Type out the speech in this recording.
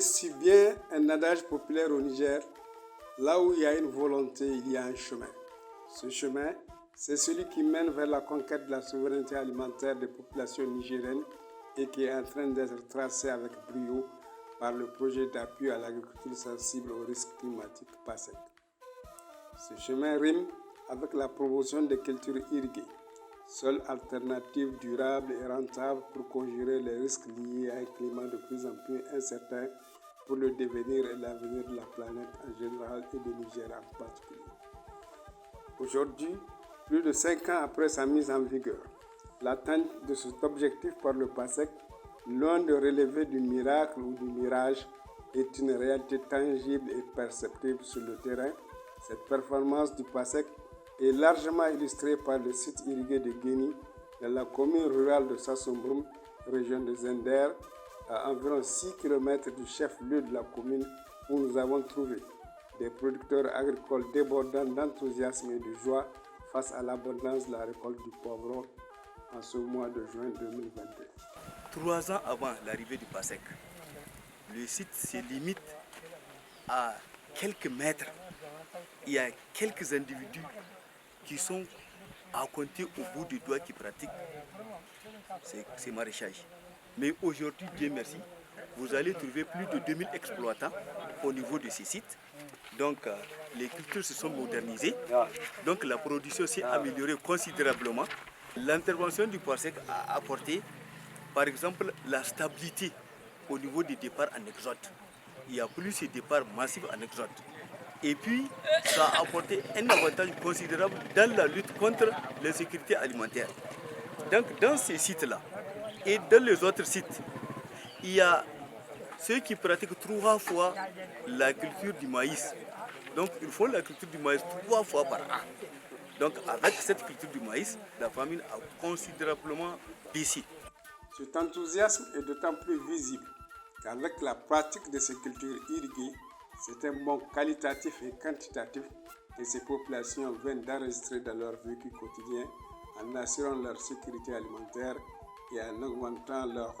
si bien un adage populaire au Niger, là où il y a une volonté, il y a un chemin. Ce chemin, c'est celui qui mène vers la conquête de la souveraineté alimentaire des populations nigériennes et qui est en train d'être tracé avec brio par le projet d'appui à l'agriculture sensible aux risques climatiques PASEC. Ce chemin rime avec la promotion des cultures irriguées, seule alternative durable et rentable pour conjurer les risques liés à un climat de plus en plus incertain pour le devenir et l'avenir de la planète en général et de Niger en particulier. Aujourd'hui, plus de 5 ans après sa mise en vigueur, l'atteinte de cet objectif par le PASEC, loin de relever du miracle ou du mirage, est une réalité tangible et perceptible sur le terrain. Cette performance du PASEC est largement illustrée par le site irrigué de Guéni, dans la commune rurale de Sassombroum, région de Zender, à environ 6 km du chef-lieu de la commune, où nous avons trouvé des producteurs agricoles débordant d'enthousiasme et de joie face à l'abondance de la récolte du poivron en ce mois de juin 2022. 3 ans avant l'arrivée du PASEC, le site se limite à quelques mètres. Il y a quelques individus qui sont à compter au bout du doigt qui pratiquent ces maraîchages. Mais aujourd'hui, Dieu merci, vous allez trouver plus de 2000 exploitants au niveau de ces sites. Donc, les cultures se sont modernisées. Donc, la production s'est améliorée considérablement. L'intervention du PASEC a apporté, par exemple, la stabilité au niveau des départs en exode. Il n'y a plus ces départs massifs en exode. Et puis, ça a apporté un avantage considérable dans la lutte contre l'insécurité alimentaire. Donc, dans ces sites-là et dans les autres sites, il y a ceux qui pratiquent 3 fois la culture du maïs. Donc, ils font la culture du maïs 3 fois par an. Donc, avec cette culture du maïs, la famine a considérablement baissé. Cet enthousiasme est d'autant plus visible qu'avec la pratique de ces cultures irriguées, c'est un bond qualitatif et quantitatif que ces populations viennent d'enregistrer dans leur vécu quotidien en assurant leur sécurité alimentaire et en augmentant leur